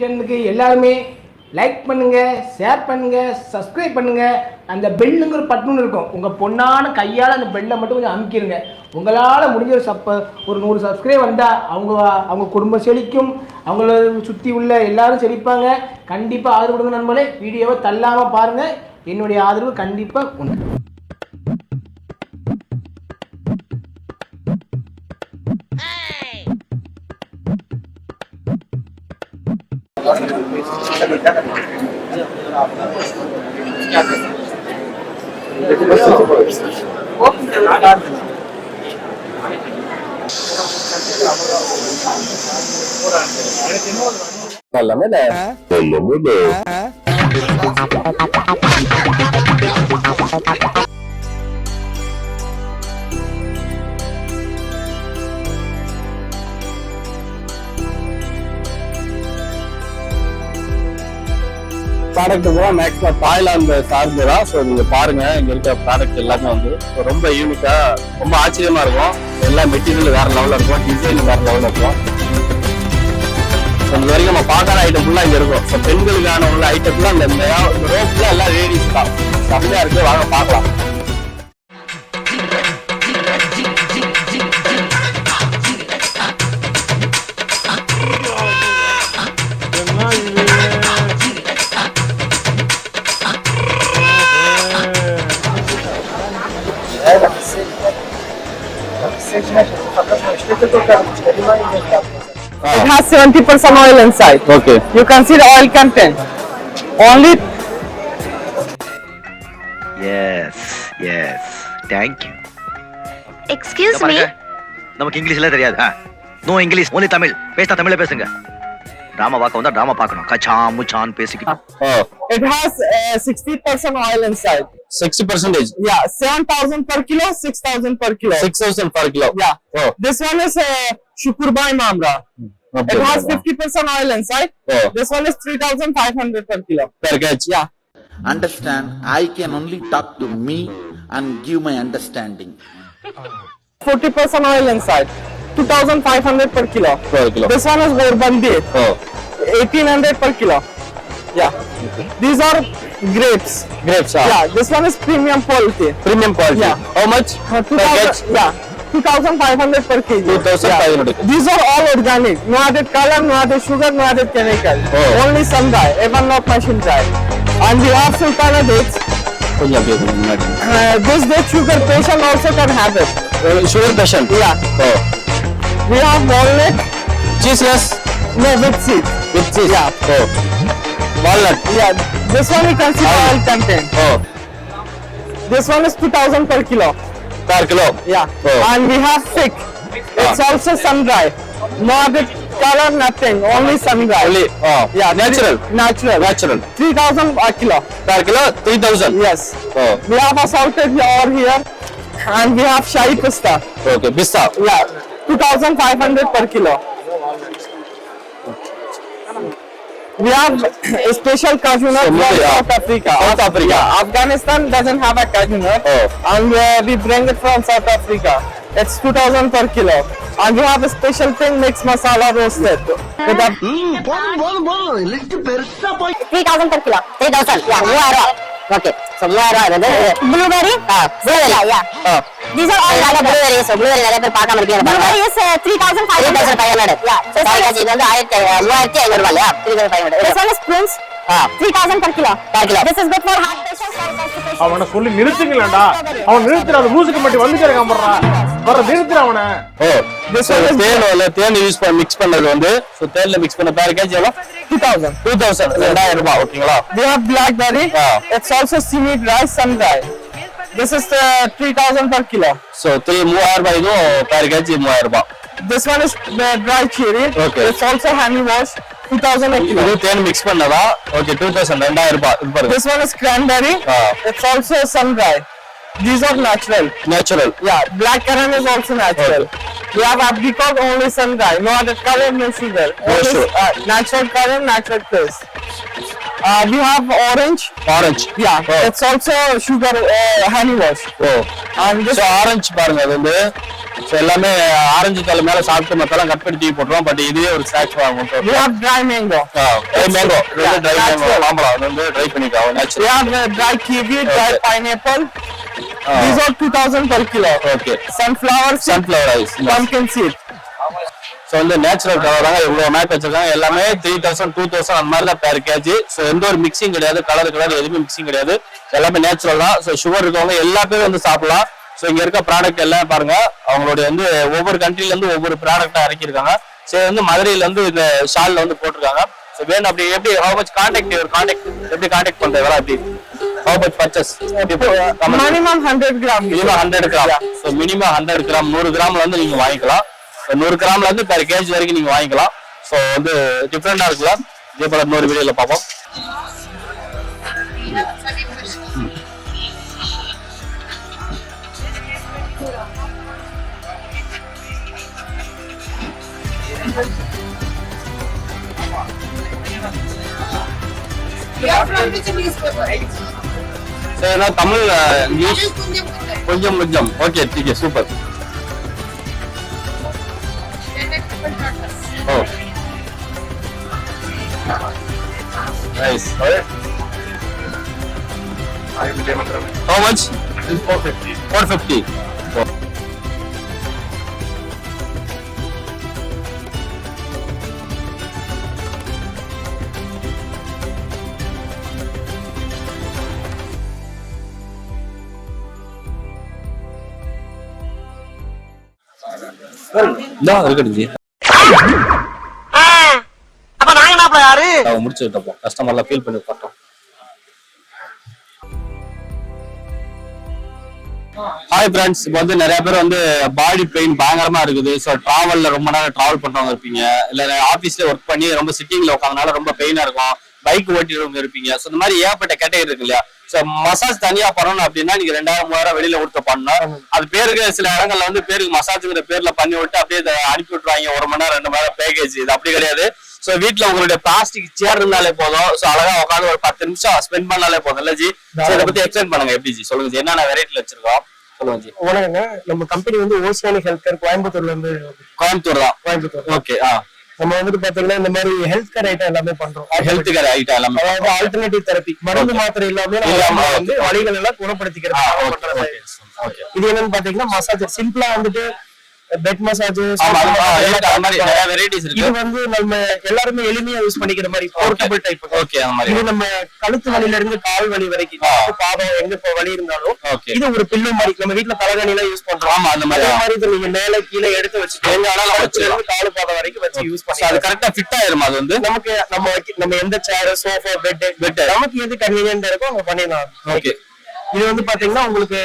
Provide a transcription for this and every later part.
சேனலுக்கு எல்லாருமே லைக் பண்ணுங்க, ஷேர் பண்ணுங்க, சப்ஸ்கிரைப் பண்ணுங்க. அந்த பெல்லுங்கிற பட்டன் இருக்கும், உங்க பொண்ணான கையால் அந்த பெல்லை மட்டும் கொஞ்சம் அமுக்கிடுங்க. உங்களால் முடிஞ்ச ஒரு 100 சப்ஸ்கிரைப் வந்தால் அவங்க குடும்பம் செழிக்கும், அவங்கள சுற்றி உள்ள எல்லாரும் செழிப்பாங்க. கண்டிப்பாக ஆதரவு கொடுங்க நண்பர்களே. வீடியோவை தள்ளாமல் பாருங்கள், என்னுடைய ஆதரவு கண்டிப்பாக உண்டு. ப்ராடக்ட் பூரா மேக்ஸிமம் தாய்லாந்து சார்ந்து தான். ஸோ நீங்க பாருங்க, இங்க இருக்க ப்ராடக்ட் எல்லாமே வந்து ரொம்ப யூனிக்கா, ரொம்ப ஆச்சரியமா இருக்கும். எல்லா மெட்டீரியல் வேற லெவலில் இருக்கும், டிசைன் வேற லெவலில் இருக்கும். இது வரைக்கும் நம்ம பார்க்காத ஐட்டம் ஃபுல்லா இங்க இருக்கும். ஸோ பெண்களுக்கான உள்ள ஐட்டம்லாம் இந்த ரோப்ல எல்லாம் லேடிஸ் தான். செம்மையா இருக்கு, வாங்க பார்க்கலாம். It has 70% oil inside. Okay. You can see the oil content. Only. Yes. Thank you. Excuse me. நமக்கு இங்கிலீஷ்ல தெரியாது. No English, only Tamil. பேசினா தமிழ்ல பேசுங்க. டிராமா பார்க்க வந்தா டிராமா பார்க்கணும். கச்சான் முச்சான் பேசிக்கிட்டு. It has 60% oil inside. 60%. Yeah, 7,000 per kilo, 6,000 per kilo. 6,000 per kilo. Yeah. Oh. This one is Shukurbai Mamra. Okay. It has 50% oil inside. Oh. This one is 3,500 per kilo. Per kg. Yeah. Understand, I can only talk to me and give my understanding. 40% oil inside. 2,500 per kilo. Per kilo. This one is Gorbandi. Oh. 1,800 per kilo. Yeah. Okay. These are grapes. Grapes. Yeah. This one is premium quality. Premium quality. Yeah. How much? 2,000. Yeah. 2,500 per kg. 2,500. Yeah. These are all organic. No added color, no added sugar, no added chemical. Oh. Only sun dye, even not machine dye. And we have sultana dates. This date sugar patient also can have it. Sugar patient. Yeah. Oh. We have walnut. Cheeseless. No, with seed. With cheese. Yeah. Oh. Walnut. Yeah. This one you can see oil content. Oh. This one is 2,000 per kilo. Per kilo. Yeah. Oh. And we have thick. It's also sun dry. No added color, nothing. Only sun dry. Only. Oh. Yeah. Natural. Natural. Natural. 3,000 a kilo. Per kilo 3,000. Yes. Oh. We have assorted over here. And we have Shai Pista. Okay. Pista. Yeah. 2,500 per kilo. We have a special cashew nut from South Africa. South Africa. Yeah. Afghanistan doesn't have a cashew nut. Oh. And we bring it from South Africa. It's 2,000 per kilo. And we have a special thing, mixed masala roasted. With a 3,000 per kilo. 3,000. Yeah, 3,000. Okay. So 3,000 blueberry. Blueberry. Yeah. These are all blueberries. So blueberry நிறைய பேர் பார்க்காம இருக்கீங்க. Blueberry is 3,500. 3,500. Yeah. So பாருங்க, இது வந்து 3,500 ரூபாய் இல்லையா? 3,500. This one is prunes. 3,000 per kilo. Per kilo. This is good for heart patients or constipation. அவனை சொல்லி நிறுத்துங்களேன்டா. அவன் நிறுத்துற அந்த மூசுக்கு மட்டும் வந்துட்டே இருக்கான் போறா. வர நிறுத்துற அவனை. ஓ. This one is than use பண்ணி மிக்ஸ் பண்ணது வந்து சோ தேன்ல மிக்ஸ் பண்ண per kg எவ்வளவு? 2,000. 2,000 ரூபாய். ஓகேங்களா? We have blackberry. It's also semi dry, sun dry. This is 3,000 per kilo. So 3,000 ரூபாய் இதுவும் per kg 3,000 ரூபாய். This one is dry cherry. Okay. It's also hand wash. 2,000 a kilo. இது தேன் mix பண்ணதா? Okay 2,000 2000 ரூபாய். இது பாருங்க. This one is cranberry. It's also sun dry. These are natural. Natural. Yeah, black currant is also natural. We have apricot, only sun dry. No added color, no sugar. Only, sugar. natural currant, natural taste. We have orange. Orange. Yeah, it's also sugar honey wash. O. And this So orange பாருங்க, அது வந்து so எல்லாமே orange தலை மேல சாப்பிட்டு மத்தெல்லாம் cut பண்ணி தூக்கி போட்டுருவோம். பட் இதுவே ஒரு ஸ்நாக்ஸ் வாங்கும். We have dry mango. Try mango, try mango மாம்பழம் அது வந்து ட்ரை பண்ணிக்கலாம். We have dry kiwi, dry pineapple. These are 2000 per kilo. Okay. Sunflower ஐஸ், pumpkin seed. ஸோ வந்து நேச்சுரல் கலர் தாங்க இவ்வளவு மேக் வச்சிருக்காங்க. எல்லாமே 3000 2000 அந்த மாதிரி தான் பேர் கேஜி. ஸோ எந்த ஒரு மிக்சிங் கிடையாது, கலர் எதுவுமே மிக்சிங் கிடையாது, எல்லாமே நேச்சுரல் தான். ஸோ சுகர் இருக்கவங்க எல்லா பேரும் வந்து சாப்பிடலாம். ஸோ இங்க இருக்க ப்ராடக்ட் எல்லாம் பாருங்க, அவங்களுடைய வந்து ஒவ்வொரு கண்ட்ரில இருந்து ஒவ்வொரு ப்ராடக்டா இறக்கிருக்காங்க. ஸோ வந்து மதுரையில வந்து இந்த ஷால்ல வந்து போட்டிருக்காங்க. ஸோ வேணும் அப்படி எப்படி how much கான்டாக்ட் எப்படி கான்டாக்ட் பண்றது அப்படி how much purchase Minimum 100 gram. Minimum 100 gram. So minimum 100 gram 100 கிராம்ல வந்து நீங்க வாங்கிக்கலாம். 100 கிராம்ல இருந்து per கேஜி வரைக்கும் நீங்க வாங்கிக்கலாம். ஸோ வந்து டிஃப்ரெண்டா இருக்குல்ல. இதே போல இன்னொரு வீடியோல பார்ப்போம். சரி, தமிழ் இங்கிலீஷ் கொஞ்சம் கொஞ்சம். ஓகே, ठीक है, super. O nice. How much? 450. இருக்கட்டும். அப்ப நாங்க என்ன யாரு முடிச்சு விட்டப்போ கஸ்டமர்லாம் ஃபீல் பண்ணி பார்த்தோம். ஹாய் ஃப்ரெண்ட்ஸ், இப்போ வந்து நிறைய பேர் வந்து பாடி பெயின் பயங்கரமா இருக்குது. ஸோ டிராவல்ல ரொம்ப நேரம் டிராவல் பண்றவங்க இருப்பீங்க, இல்ல ஆஃபீஸ்ல ஒர்க் பண்ணி ரொம்ப சிட்டிங்ல உட்காந்தனால ரொம்ப பெயினா இருக்கும், பைக் ஓட்டிடுறவங்க இருப்பீங்க. ஸோ இந்த மாதிரி ஏகப்பட்ட கேட்டகரி இருக்கு இல்லையா. ஸோ மசாஜ் தனியா பண்ணணும் அப்படின்னா நீங்க 2000-3000 வெளியில கொடுத்து பண்ணணும். அது பேருக்கு சில இடங்கள்ல வந்து பேருக்கு மசாஜ்ங்கிற பேர்ல பண்ணி விட்டு அப்படியே அனுப்பி விட்டுருவாங்க 1 மணி நேரம் 2 மணி நேரம் பேக்கேஜ். இது அப்படி கிடையாது. ஸோ வீட்டுல உங்களுடைய பிளாஸ்டிக் சேர் இருந்தாலே போதும். ஸோ அழகா உட்காந்து ஒரு 10 நிமிஷம் ஸ்பெண்ட் பண்ணாலே போதும் இல்ல ஜி. இதை பத்தி எக்ஸ்பிளைன் பண்ணுங்க எப்படி ஜி, சொல்லுங்க ஜி, என்னென்ன வெரைட்டில வச்சிருக்கோம் சொல்லுங்க ஜி. உனக்கு நம்ம கம்பெனி வந்து ஓசியானிக் ஹெல்த் கேர் கோயம்புத்தூர்ல இருந்து. கோயம்புத்தூர் தான். கோயம்புத்தூர். ஓகே. நம்ம வந்துட்டு பாத்தீங்கன்னா இந்த மாதிரி ஹெல்த் கேர் ஐட்டம் எல்லாமே பண்றோம். ஹெல்த் கேர் ஐட்டம் எல்லாமே, அதாவது ஆல்டர்னேட்டிவ் தெரப்பி, மருந்து மாத்திரை இல்லாம நம்ம வந்து வலிகள் எல்லாம் குணப்படுத்திக்கிறது. இது என்னன்னு பாத்தீங்கன்னா மசாஜ், சிம்பிளா வந்துட்டு பெட் மசாஜ், நிறைய வெரைட்டிஸ் இருக்கு. இது வந்து நம்ம எல்லாருமே எளிமையா யூஸ் பண்ணிக்கிற மாதிரி போர்ட்டபிள் டைப். ஓகே, அந்த மாதிரி இது நம்ம கழுத்து வலியில இருந்து கால் வலி வரைக்கும், பாதம் எங்க வலி இருந்தாலும் இது ஒரு பில்லு மாதிரி நம்ம வீட்டுல தலகாணி எல்லாம் யூஸ் பண்றோம். ஆமா, அந்த மாதிரி இது நீங்க மேல கீழே எடுத்து வச்சுட்டு காலு பாதம் வரைக்கும் வச்சு யூஸ் பண்ணி அது கரெக்டா ஃபிட் ஆயிரும். அது வந்து நமக்கு நம்ம எந்த சேர், சோஃபா, பெட் நமக்கு எது கன்வீனியன்ட் இருக்கோ அங்க பண்ணிடலாம். ஓகே. இது வந்து பாத்தீங்கன்னா உங்களுக்கு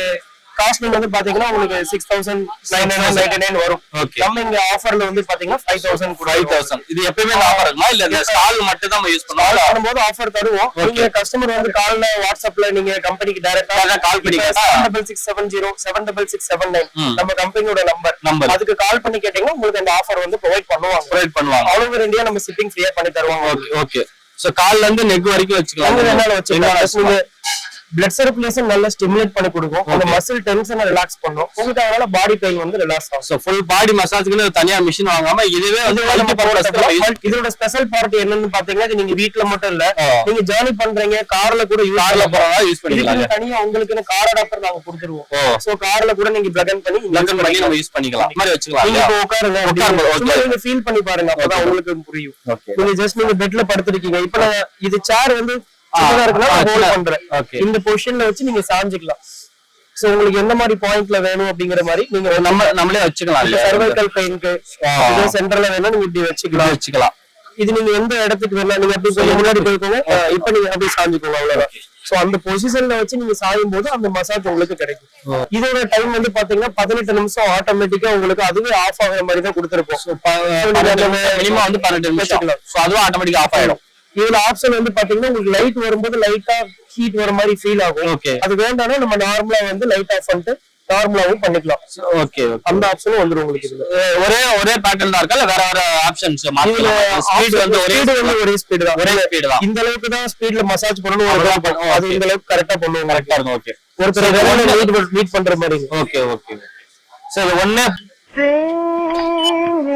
காஸ்டிங் வந்து பாத்தீங்கன்னா உங்களுக்கு 6999 வரும். நம்ம இங்க ஆஃபர்ல வந்து பாத்தீங்கன்னா 5000 கூட. 5000 இது எப்பவுமே ஆஃபர் இருக்குமா இல்ல இந்த ஸ்டால் மட்டும் தான் நம்ம யூஸ் பண்ணும்போது ஆஃபர் தருவோம். நீங்க கஸ்டமர் வந்து கால்ல வாட்ஸ்அப்ல நீங்க கம்பெனிக்கு டைரக்டா கால் பண்ணி 7670 76679 நம்ம கம்பெனியோட நம்பர், அதுக்கு கால் பண்ணி கேட்டீங்கன்னா உங்களுக்கு அந்த ஆஃபர் வந்து ப்ரொவைட் பண்ணுவாங்க. ஆல் ஓவர் இந்தியா நம்ம ஷிப்பிங் ஃப்ரீயா பண்ணி தருவாங்க. ஓகே. சோ கால்ல இருந்து நெக் வரைக்கும் வச்சுக்கலாம். பிளட் சர்க்குலேஷன் நல்லா ஸ்டிமுலேட் பண்ணி கொடுக்கும். அந்த மசில் டென்ஷனை ரிலாக்ஸ் பண்ணும். உங்களுக்கு அதனால பாடி பெயின் வந்து ரிலாக்ஸ் ஆகும். சோ ஃபுல் பாடி மசாஜ்க்கு தனியா மிஷின் வாங்காம இதுவே வந்து இதோட ஸ்பெஷல் பார்ட் என்னன்னு பாத்தீங்கன்னா நீங்க வீட்ல மட்டும் இல்ல, நீங்க ஜர்னி பண்றீங்க கார்ல கூட யூஸ் பண்ணிக்கலாம். தனியா உங்களுக்கு கார் அடாப்டர் நாங்க கொடுத்துருவோம். சோ கார்ல கூட நீங்க பிளக் இன் பண்ணி நம்ம யூஸ் பண்ணிக்கலாம். மாதிரி வச்சுக்கலாம். நீங்க உட்காருங்க, நீங்க ஃபீல் பண்ணி பாருங்க, அப்பதான் உங்களுக்கு புரியும். நீங்க ஜஸ்ட் நீங்க பெட்ல படுத்துருக்கீங்க. இப்ப இது சேர் வந்து இந்த பொசிஷன்ல வச்சு நீங்க சாஞ்சிக்கலாம். சோ உங்களுக்கு எந்த மாதிரி பாயிண்ட்ல வேணும் அப்படிங்கிற மாதிரி நீங்க நம்மளே வச்சுக்கலாம். சர்வைக்கல் பெயினுக்கு சென்டர்ல வேணும் நீங்க இப்படி வச்சுக்கலாம். இது நீங்க எந்த இடத்துக்கு வேணா நீங்க அப்படி கொஞ்சம் முன்னாடி போய்க்கோங்க, இப்ப நீங்க அப்படி சாஞ்சுக்கோங்க, அவ்வளவுதான். சோ அந்த பொசிஷன்ல வச்சு நீங்க சாயும் போது அந்த மசாஜ் உங்களுக்கு கிடைக்கும். இதோட டைம் வந்து பாத்தீங்கன்னா 18 நிமிஷம் ஆட்டோமேட்டிக்கா உங்களுக்கு அதுவே ஆஃப் ஆகுற மாதிரி தான் கொடுத்துருப்போம். மினிமம் வந்து 18 நிமிஷம் அதுவும் ஆட்டோமேட்டிக்கா ஆஃப் ஆயிடும். இதுல ஆப்ஷன் வந்து பாத்தீங்கன்னா உங்களுக்கு லைட் வரும்போது லைட்டா ஹீட் வர மாதிரி ஃபீல் ஆகும். அது வேண்டாம்னா நம்ம நார்மலா வந்து லைட் ஆஃப் பண்ணிட்டு நார்மலாவும் பண்ணிக்கலாம். ஓகே, அந்த ஆப்ஷனும் வந்துரும் உங்களுக்கு. ஒரே பேட்டர்ன் தான் இருக்கா இல்ல வேற வேற ஆப்ஷன்ஸ்? ஸ்பீட் வந்து ஒரே ஸ்பீட் தான். இந்த அளவுக்கு தான் ஸ்பீட்ல மசாஜ் பண்ணணும். அது இந்த அளவுக்கு கரெக்டா பண்ணுவோம். கரெக்டா இருக்கும். ஓகே. ஒருத்தர் மீட் பண்ற மாதிரி. ஓகே. சோ இது ஒண்ணே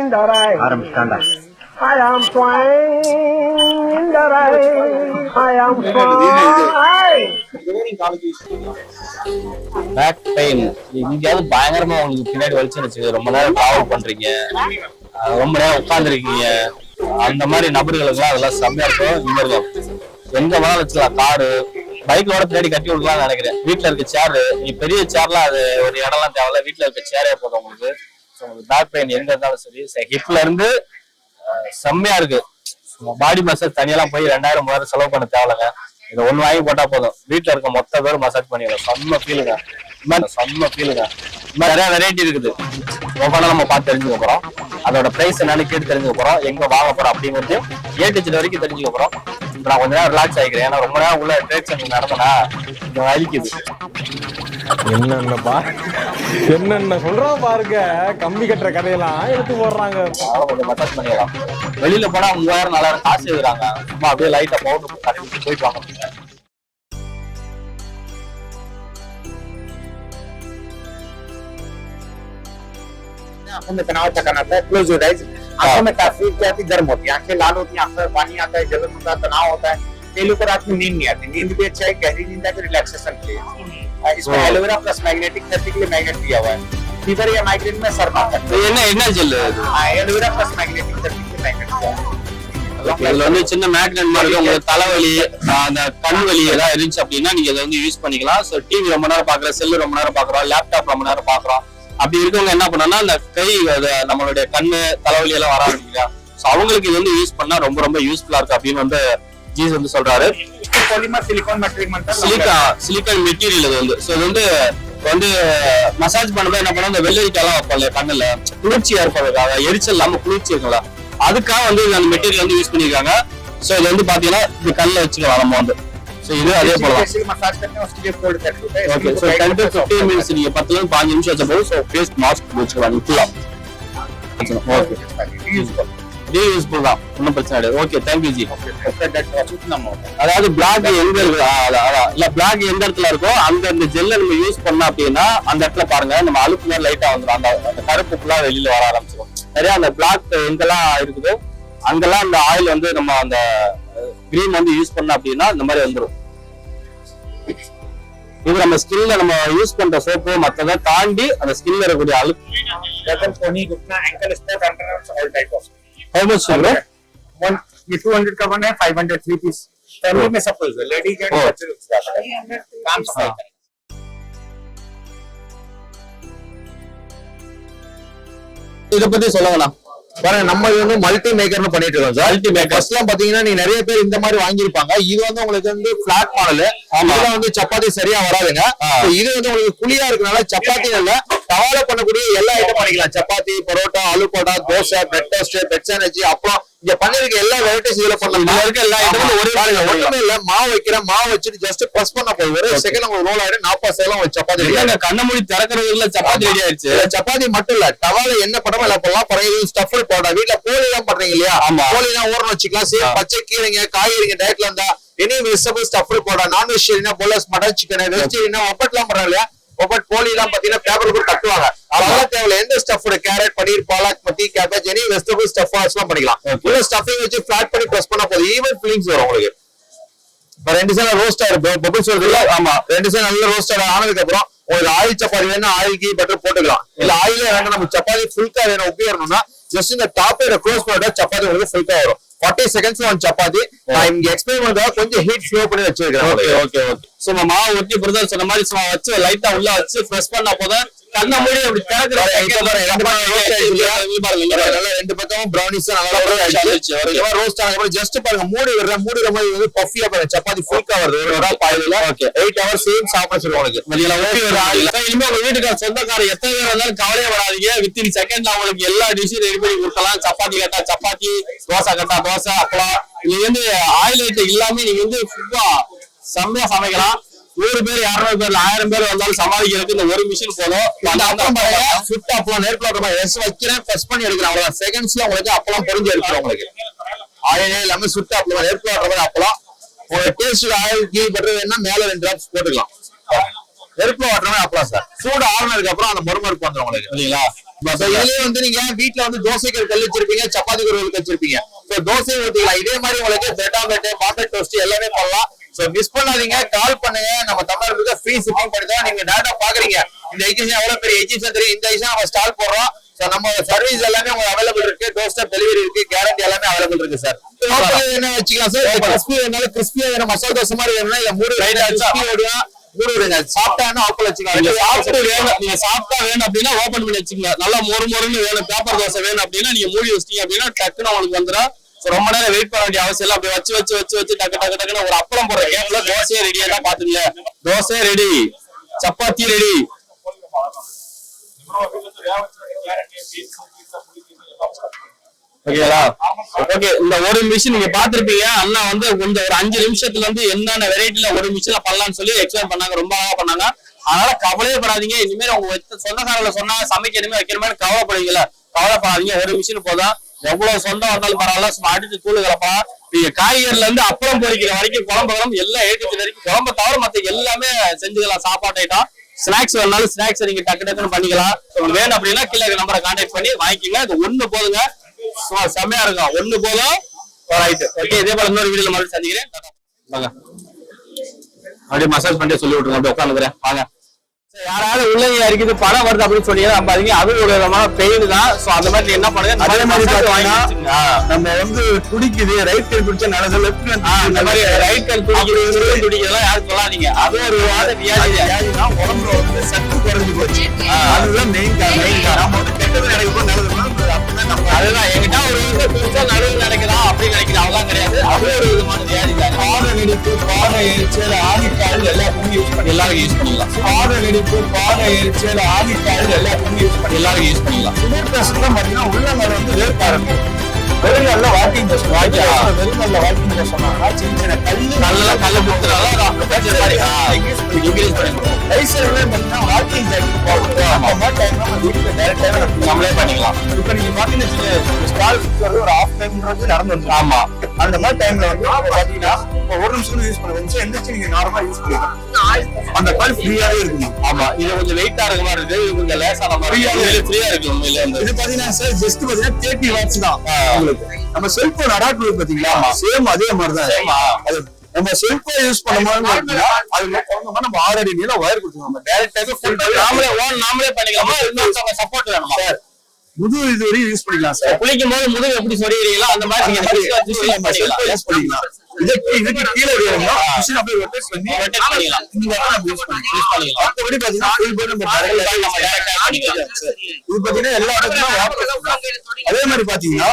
in the rain. I am flying in the rain. I am flying. Back pain எங்கேயாவது பயங்கரமா உங்களுக்கு பின்னாடி வலிச்சுன்னு ரொம்ப நேரம் டிராவல் பண்றீங்க, ரொம்ப நேரம் உட்காந்துருக்கீங்க, அந்த மாதிரி நபர்களுக்கு எல்லாம் அதெல்லாம் செம்மையா இருக்கும். இங்க இருக்கும் எங்க வேணாலும் வச்சுக்கலாம். காரு பைக்கோட பின்னாடி கட்டி விடலாம்னு நினைக்கிறேன். வீட்டுல இருக்க சேரு, நீ பெரிய சேர்லாம் அது ஒரு இடம்லாம் தேவையில்ல, வீட்டுல இருக்க சேரே போதும் உங்களுக்கு. பேக் பெயின் எங்க இருந்தாலும் சரி, ஹிப்ல இருந்து செம்மையா இருக்கு. பாடி மசாஜ் தனியெல்லாம் போய் 2000 3000 செலவு பண்ண தேவையில்லைங்க. இதை ஒண்ணு வாங்கி போட்டா போதும், வீட்டுல இருக்க மொத்த பேரும் மசாஜ் பண்ணிடலாம். செம்ம ஃபீலுங்க, செம்ம ஃபீலுங்க. நிறைய வெரைட்டி இருக்குது, ஒவ்வொன்றும் நம்ம பார்த்து தெரிஞ்சுக்க போறோம். அதோட பிரைஸ் என்னன்னு கேட்டு தெரிஞ்சுக்க போறோம், எங்க வாங்க போறோம் அப்படிங்கிறது A to Z வரைக்கும் தெரிஞ்சுக்க போறோம். நான் கொஞ்ச நேரம் ரிலாக்ஸ் ஆகிக்கிறேன், ஏன்னா ரொம்ப நேரம் உள்ள ட்ரேட் நடந்தனா கொஞ்சம் வலிக்குது. என்னென்ன சொல்றான் பாருங்க, கம்பி கட்டுற கதையெல்லாம் எடுத்து போடுறாங்க. கொஞ்சம் மசாஜ் பண்ணிடலாம். வெளியில போனா 3000 4000 காசு எழுதுறாங்க, சும்மா அப்படியே லைட்டா பவுடர் கடைக்கு போயிட்டு வாங்க. आंखों में तनाव तक आता है, क्लोज योर आइज। आंखों में काफी क्या होती है, गर्म होती है, आंखें लाल होती हैं, आंखों में पानी आता है, जलन होता है, तनाव होता है। कई लोग को रात में नींद नहीं आती, नींद भी अच्छा है, गहरी नींद है तो रिलैक्सेशन के लिए। इसमें एलोवेरा प्लस मैग्नेटिक थेरेपी के लिए मैग्नेट दिया हुआ है। फीवर या माइग्रेन में सर मारता है, என்ன gel aloe vera plus magnetic therapy के लिए मैग्नेट दिया है। இதுல வந்து சின்ன மேக்னெட் மாதிரி இருக்கும். உங்களுக்கு தலைவலி, அந்த கண் வலி ஏதாவது இருந்துச்சு அப்படின்னா நீங்க இதை வந்து யூஸ் பண்ணிக்கலாம். ஸோ டிவி ரொம்ப நேரம் பாக்குறோம், செல்லு ரொம்ப நேரம் பாக்குறோம், லேப்டாப் ரொம்ப நேரம் பாக்குறோம், அப்படி இருக்கவங்க என்ன பண்ணா அந்த கை நம்மளுடைய கண்ணு தலைவலி எல்லாம் வர ஆரம்பிக்கிறா. ஸோ அவங்களுக்கு இது வந்து யூஸ் பண்ணா ரொம்ப ரொம்ப யூஸ்ஃபுல்லா இருக்கு அப்படின்னு வந்து ஜீஸ் வந்து சொல்றாரு. पॉलीमर सिलिकॉन சிலிக்கான் மெட்டீரியல் இது வந்து. ஸோ இது வந்து மசாஜ் பண்ணும்போது என்ன பண்ணா, இந்த வெள்ளரிக்காயெல்லாம் வைப்பாங்க கண்ணுல, குளிர்ச்சியா இருப்பாங்க, எரிச்சல் இல்லாம குளிர்ச்சி இருக்குங்களா, அதுக்காக வந்து அந்த மெட்டீரியல் வந்து யூஸ் பண்ணிருக்காங்க. ஸோ இது வந்து பாத்தீங்கன்னா இது கண்ணில் வச்சுக்கலாம் நம்ம வந்து. ஸோ இது அதே போல मसाज करते हैं, उसके लिए कोल्ड थेरेपी होता है। ஓகே. ஸோ 10 to 15 minutes நீங்க 10 to 5 நிமிஷம் வச்ச போது ஸோ ஃபேஸ் மாஸ்க் வச்சுக்கலாம் ஃபுல்லா. ஓகே, ரீயூஸ்ஃபுல் தான், ஒன்றும் பிரச்சனை கிடையாது. Okay, thank you G. அதாவது பிளாக் எங்க இருக்கு, இல்ல பிளாக் எந்த இடத்துல இருக்கோ அந்த ஜெல்லை நம்ம யூஸ் பண்ணோம் அப்படின்னா அந்த இடத்துல பாருங்க நம்ம அழுப்பு மாதிரி லைட்டா வந்துடும், அந்த கருப்பு ஃபுல்லா வெளியில வர ஆரம்பிச்சிடும். நிறைய அந்த பிளாக் எங்கெல்லாம் இருக்குதோ அங்கெல்லாம் அந்த ஆயில் வந்து நம்ம அந்த கிரீம் வந்து யூஸ் பண்ணோம் அப்படின்னா இந்த மாதிரி வந்துடும். இது நம்ம ஸ்கின்ல நம்ம யூஸ் பண்ற சோப்பு மற்றதை தாண்டி அந்த ஸ்கின்ல இருக்கக்கூடிய அழுப்பு. How much है? ये 200 का वन है, 500 3 पीस। फैमिली में सब कुछ है, लेडीज एंड बच्चे लोग जाते हैं, काम सफाई करें। இத பத்தி சொல்லுங்கண்ணா. பாருங்க, நம்ம இது வந்து மல்டி மேக்கர்னு பண்ணிட்டு இருக்கோம் சார். மல்டி மேக்கர் ஃபர்ஸ்ட் எல்லாம் பாத்தீங்கன்னா நீ நிறைய பேர் இந்த மாதிரி வாங்கியிருப்பாங்க. இது வந்து உங்களுக்கு வந்து பிளாட் மாடல், இதுல வந்து சப்பாத்தி சரியா வராதுங்க. இது வந்து உங்களுக்கு குழியா இருக்கனால சப்பாத்தி இல்ல, தவால பண்ணக்கூடிய எல்லா ஐட்டம் பண்ணிக்கலாம். Chapati, parotta, aloo parotta, dosa, bread toast, bread sandwich, அப்புறம் இங்க பண்ணிருக்க எல்லா வெரைட்டிஸ் இதுல பண்ணலாம். இதுல இருக்க எல்லா ஐட்டமும் ஒண்ணுமே இல்ல, மாவு வைக்கிறேன், மாவு வச்சுட்டு ஜஸ்ட் பிரஸ் பண்ண போய் ஒரு செகண்ட் உங்களுக்கு ரோல் ஆயிடும். 40 சேலம் ஒரு சப்பாத்தி. கண்ண மூடி திறக்கிறதுல சப்பாத்தி ரெடி ஆயிடுச்சு. சப்பாத்தி மட்டும் இல்ல, தவால என்ன பண்ணமோ எல்லாம் பண்ணலாம். பழைய ஸ்டஃப் போட்டா வீட்டுல கோழி எல்லாம் பண்றீங்க இல்லையா, கோழி எல்லாம் ஊற வச்சுக்கலாம். சேம் பச்சை கீரைங்க, காய்கறிங்க டயட்ல இருந்தா எனி வெஜிடபிள் ஸ்டஃப் போடா. நான் வெஜிடேரியனா போலஸ், மட்டன், சிக்கன், வெஜிடேரியனா ஒப்பட்லாம் பண்றாங்க இல்லையா, ஒப்பட் கோழி எல்லாம் பாத்தீங்கன்னா பேப்பர் கூட கட்டுவாங்க. அதெல்லாம் தேவையில்ல, எந்த ஸ்டஃப் கேரட், பன்னீர், பாலக், மத்தி, கேபேஜ், எனி வெஜிடபிள் ஸ்டஃப் எல்லாம் பண்ணிக்கலாம். உள்ள ஸ்டஃபிங் வச்சு பிளாட் பண்ணி பிரஸ் பண்ணா போதும். ஈவன் ஃபில்லிங்ஸ் வரும் உங்களுக்கு. இப்ப 2 சைடு ரோஸ்டா இருக்கும், பபிள்ஸ் வருது இல்ல, ஆமா 2 சைடு நல்ல ரோஸ்டா ஆனதுக்கு அப்புறம் ஒரு ஆயில் சப்பாத்தி வேணும், ஆயில் கீ பட்டர் போட்டுக்கலாம். இல்ல ஆயில வேணும், நம்ம சப்பாத்தி ஃபுல்கா வேணும் உப்பி வரணும்னா ஜஸ்ட் இந்த டாப் க்ளோஸ் பண்ணிட்டா சப்பாத்தி உங்களுக்கு ஃபுல்கா வரும். 40 seconds ஒன் சப்பாத்தி. நான் இங்க எக்ஸ்பிளைன் பண்றதா கொஞ்சம் ஹீட் ஃப்ளோ பண்ணி வச்சிருக்கேன். Okay okay okay. சோ மாவு ஒட்டி பிரதர் சொன்ன மாதிரி சும்மா வச்சு லைட்டா உள்ள வச்சு பிரஸ் பண்ணா போதும். கண்ண மூடி அப்படி திறக்குற ரெண்டு பக்கமும் பிரவுனிஸ் நல்லா ரோஸ்ட் ஆனதுக்கு ஜஸ்ட் பாருங்க, மூடி விடுற மாதிரி வந்து பஃபியா பாருங்க, சப்பாத்தி ஃபுல்கா வருது. ஒரு பாயில 8 hours சேம் சாப்பிட சொல்லுவாங்க. இனிமே உங்க வீட்டுக்கு சொந்தக்காரர் எத்தனை பேர் வந்தாலும் கவலையே வராதீங்க. வித்தின் செகண்ட்ல அவங்களுக்கு எல்லா டிஷ்ஷும் ரெடி பண்ணி கொடுக்கலாம். சப்பாத்தி கேட்டா சப்பாத்தி, தோசை கேட்டா தோசை, அப்பளம். நீங்க வந்து ஆயில் ஐட்டம் இல்லாம நீங்க வந்து ஃபுல்லா செம்மையா சமைக்கலாம். 100 பேர் 200 பேர் 1000 பேர் வந்தாலும் சமாளிக்கிறதுக்கு இந்த ஒரு மிஷின் போதும். சுட்டு அப்பளம் நேர்புல வைக்கிறேன், பிரஸ் பண்ணி எடுக்கிறேன். அவ்வளவு செகண்ட்ஸ்ல உங்களுக்கு அப்பளம் பொரிஞ்சு எடுக்கிறோம். உங்களுக்கு ஆயிலே எல்லாமே சுட்டு அப்பளம் நேர்புல அப்பளம். ஒரு டேஸ்ட் ஆயில் கீ பட்டர் வேணா மேல 2 டிராப்ஸ் போட்டுக்கலாம். நெருப்புல வாட்டுற மாதிரி அப்பளம் சார். சூடு ஆறுனதுக்கு அப்புறம் அந்த மொறுமொறுப்பு வந்துடும் உங்களுக்கு இல்லைங்களா. இதுலயே வந்து நீங்க வீட்டுல வந்து தோசைக்கு கல் வச்சிருப்பீங்க, சப்பாத்திக்கு ஒரு வச்சிருப்பீங்க. தோசை ஊத்திக்கலாம். இதே மாதிரி உங்களுக்கு பிரெட் ஆம்லெட், பாம்பே டோஸ்ட் எல்லாமே பண்ணலாம். மிஸ் பண்ணாதீங்க, கால் பண்ணுங்க. நம்ம தமிழ்நாட்டுல ஃப்ரீ ஷிப்பிங் பண்ணி தான் நீங்க டேரக்டா பாக்குறீங்க. இந்த எக்ஸிபிஷன் எவ்வளவு பெரிய எக்ஸிபிஷன் தெரியும். இந்த எக்ஸிபிஷன் நம்ம ஸ்டால் போடுறோம். நம்ம சர்வீஸ் எல்லாமே உங்களுக்கு அவைலபிள் இருக்கு. டோஸ்டர் டெலிவரி இருக்கு, கேரண்டி எல்லாமே அவைலபிள் இருக்கு சார். என்ன வச்சுக்கலாம் சார், கிறிஸ்பி வேணாலும் கிறிஸ்பியா வேணும், மசாலா தோசை மாதிரி வேணும்னா இல்ல மூணு சாப்பிட்டாங்கன்னா ஓப்பன் வச்சுக்கலாம். நீங்க சாப்பிட்டா வேணும் அப்படின்னா ஓபன் பண்ணி வச்சுக்கலாம். நல்லா மொறுன்னு வேணும், பேப்பர் தோசை வேணும் அப்படின்னா நீங்க மூடி வச்சிட்டீங்க அப்படின்னா டக்குன்னு உங்களுக்கு வந்துடும். ரொம்ப நேரம் வெயிட் பண்ண வேண்டிய அவசியம் இல்லை. அப்படி வச்சு டக்குன்னு ஒரு அப்பளம் போடுற கேப்ல தோசையே ரெடியா தான் பாத்துங்க. Dosa ready, chapati ready. ஓகேங்களா? ஓகே, இந்த ஒரு மிஷின் நீங்க பாத்திருப்பீங்க. அண்ணா வந்து கொஞ்சம் ஒரு 5 நிமிஷத்துல இருந்து என்னென்ன வெரைட்டில ஒரு மிஷின்ல பண்ணலாம்னு சொல்லி எக்ஸ்பிளைன் பண்ணாங்க. ரொம்ப அழகா பண்ணாங்க. அதனால கவலையே படாதீங்க. இனிமேல் உங்க சொந்தக்காரங்களை சொன்னா சமைக்க இனிமேல் வைக்கிற மாதிரி கவலைப்படுவீங்களா? கவலைப்படாதீங்க. ஒரு மிஷின் போதும். எவ்வளவு சொந்தம் வந்தாலும் பரவாயில்ல. சும்மா அடிச்சு தூள் கலப்பா. நீங்க காய்கறில இருந்து அப்பளம் பொரிக்கிற வரைக்கும் குழம்பு எல்லாம் ஏற்றுச்சு வரைக்கும் குழம்பு தவிர மத்த எல்லாமே செஞ்சுக்கலாம். சாப்பாடு ஐட்டம், ஸ்நாக்ஸ் வேணாலும் ஸ்நாக்ஸ் நீங்க டக்குன்னு பண்ணிக்கலாம். வேணும் அப்படின்னா கீழே நம்பரை கான்டாக்ட் பண்ணி வாங்கிக்கோங்க. இது ஒண்ணு போதுங்க, செம்மையா இருக்கும். ஒண்ணு போதும். Right, okay. இதே போல இன்னொரு வீடியோல மறுபடியும் சந்திக்கிறேன். அப்படியே மசாஜ் பண்ணிட்டு சொல்லி விட்டுருங்க. அப்படியே உட்காந்துக்கிறேன். வாங்க. யாராவது உள்ளங்க இருக்குது பணம் வருது அப்படின்னு சொன்னீங்கன்னா நம்பாதீங்க. அது ஒரு விதமான பெயின் தான். சோ அந்த மாதிரி என்ன பண்ணுங்க, அதே மாதிரி நம்ம வந்து துடிக்குது, ரைட் கை பிடிச்சா நல்லது, லெஃப்ட் இந்த மாதிரி ரைட் கை துடிக்குது துடிக்கிறதெல்லாம் யாரும் சொல்லாதீங்க. அது ஒரு வியாதி தான். உடம்புல வந்து சத்து குறைஞ்சு போச்சு. அதுதான் மெயின் காரணம். நம்ம வந்து கெட்டது நடக்கும், நல்லது அதுதான். என்கிட்ட ஒரு புதுசா நடுவு நடக்குதா அப்படின்னு நினைக்கிறேன். அவெல்லாம் கிடையாது. அது ஒரு விதமான வியாதி தான். பாத நெடிப்பு, பாத எரிச்சல், ஆணிக்கால் எல்லாருக்கும் யூஸ் பண்ணி எல்லாரும் யூஸ் பண்ணிக்கலாம். பாத நெடிப்பு, பாத எரிச்சல், ஆணிக்கால் எல்லாருக்கும் யூஸ் பண்ணி எல்லாரும் யூஸ் பண்ணிக்கலாம். சுகர் பேஷண்ட் பாத்தீங்கன்னா உள்ளங்கால வந்து வேர்க்காரங்க வெறுங்கல்ல வாக்கிங் பேச வெறுங்கல்ல வாக்கிங் பேசணும்னா சின்ன சின்ன கல்லு கொடுத்துறாங்க. வாக்கிங் நம்மளே பண்ணிக்கலாம். இப்ப நீங்க பாத்தீங்கன்னா ஸ்டால் ஒரு ஹாஃப் டைம்ன்றது நடந்து வந்து ஆமா அந்த மாதிரி டைம்ல வந்து பாத்தீங்கன்னா ஒரு நிமிஷம் யூஸ் பண்ண நிமிஷம் எந்திரிச்சு நீங்க நார்மலா யூஸ் பண்ணிக்கலாம். அந்த கால் ஃப்ரீயாவே இருக்கும். ஆமா, இது கொஞ்சம் வெயிட்டா இருக்க மாதிரி இருக்கு. இது கொஞ்சம் லேசான மாதிரி ஃப்ரீயா இருக்கும். இது பாத்தீங்கன்னா சார் ஜஸ்ட் பாத்தீங்கன்னா 30 வாட்ஸ் தான். நம்ம செல்போன் அடாப்டர் பாத்தீங்களா, சேம் அதே மாதிரிதான். அது நம்ம செல்போன் யூஸ் பண்ணும்போது நம்ம 6 அடி நீளம் வயர் கொடுத்துருவோம். நம்ம டைரக்டாவே நாமளே பண்ணிக்கலாமா? இன்னொருத்தவங்க சப்போர்ட் வேணுமா சார்? முதுகு இது வரையும் யூஸ் பண்ணிக்கலாம் சார். குளிக்கும் போது முதுகு எப்படி சொல்லிடுறீங்களா அந்த மாதிரி நீங்க யூஸ் பண்ணிக்கலாம். இதுக்கு கீழே வேணும்னா மிஷின் அப்படியே ரொட்டேட் பண்ணி பண்ணிக்கலாம். இந்த மாதிரி யூஸ் பண்ணிக்கலாம். மற்றபடி பாத்தீங்கன்னா ஃபுல் பேர் நம்ம டைரக்டா பண்ணிக்கலாம் சார். இது பாத்தீங்கன்னா எல்லா இடத்துலயும் அதே மாதிரி பாத்தீங்கன்னா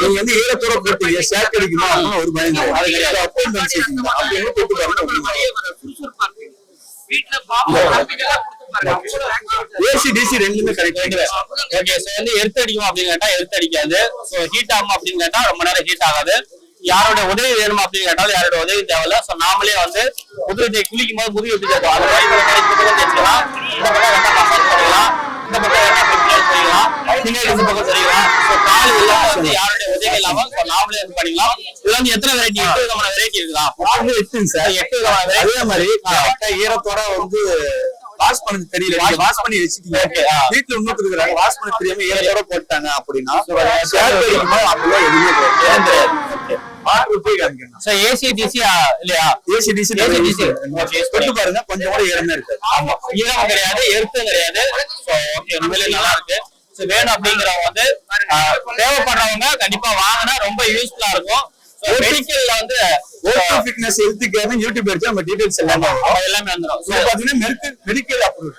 நீங்க வந்து ஈரத்தோட போட்டீங்க ஷேக் அடிக்குமா ஒரு பயம். ஏசி டிசி ரெண்டுமே கரெக்ட். ஓகே, சோ வந்து எர்த் அடிக்கும் அப்படின்னு கேட்டா எர்த் அடிக்காது. சோ ஹீட் ஆகும் அப்படின்னு கேட்டா ரொம்ப நேரம் ஹீட் ஆகாது. யாரோட உதவி வேணுமா அப்படின்னு கேட்டாலும் யாரோட உதவி தேவையில்ல. சோ நாமளே வந்து முதுகு குளிக்கும் போது முதுகு எப்படி தேவை அந்த மாதிரி இந்த பக்கம் தேய்ச்சிக்கலாம். இந்த பக்கம் வேணா மசாஜ் பண்ணிக்கலாம். இந்த பக்கம் வேணா பண்ணிக்கலாம். இந்த பக்கம் சரிக்கலாம். சோ கால் எல்லாம் வந்து யாருடைய உதவி இல்லாம நாமளே வந்து பண்ணிக்கலாம். இதுல வந்து எத்தனை வெரைட்டி 8 விதமான வெரைட்டி இருக்குதா? 8 சார். 8 விதமான வெரைட்டி. அதே மாதிரி ஈரத்தோட வந்து வாஷ் பண்ணது தெரியல, நீங்க வாஷ் பண்ணி வச்சுக்கீங்க. வீட்டுல இன்னொருத்தர் இருக்காங்க வாஷ் பண்ண தெரியாம ஈரத்தோட போட்டாங்க அப்படின்னா அப்படிலாம் எதுவுமே கிடையாது. பாருங்க கொஞ்சம் கூட ஈரமே இருக்கு. ஆமா, ஈரம் கிடையாது, எர்த்தும் கிடையாது. நல்லா இருக்கு. வேணும் அப்படிங்கிறவங்க வந்து தேவைப்படுறவங்க கண்டிப்பா வாங்கினா ரொம்ப யூஸ்ஃபுல்லா இருக்கும். மெடிக்கல்ல வந்து ஃபிட்னஸ் ஹெல்த்துக்கு யூடியூப் எடுத்து நம்ம டீடைல்ஸ் எல்லாமே வந்துடும். பாத்தீங்கன்னா மெடிக்கல் அப்ரூவ்.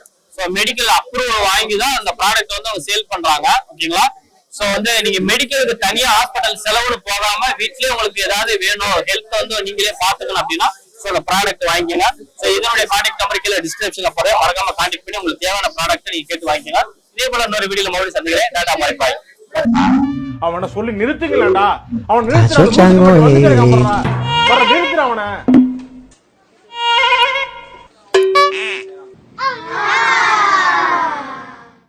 மெடிக்கல் அப்ரூவல் வாங்கி தான் அந்த ப்ராடக்ட் வந்து அவங்க சேல் பண்றாங்க. ஓகேங்களா? சோ வந்து நீங்க மெடிக்கலுக்கு தனியா ஹாஸ்பிட்டல் செலவுன்னு போகாம வீட்லயே உங்களுக்கு ஏதாவது வேணும், ஹெல்த் வந்து நீங்களே பாத்துக்கணும் அப்படின்னா அந்த ப்ராடக்ட் வாங்கிக்கங்க. சோ இதனுடைய கான்டாக்ட் நம்பர் கீழே டிஸ்கிரிப்ஷன்ல போறேன். மறக்காம கான்டாக்ட் பண்ணி உங்களுக்கு தேவையான ப்ராடக்ட் நீங்க கேட்டு வாங்கிக்கங்க. இதே போல இன்னொரு வீடியோல மறுபடியும் சந்திக்கிறேன். Tata bye bye. அவனை சொல்லி நிறுத்துங்களேன்டா. அவன் நிறுத்துறான் அவனை.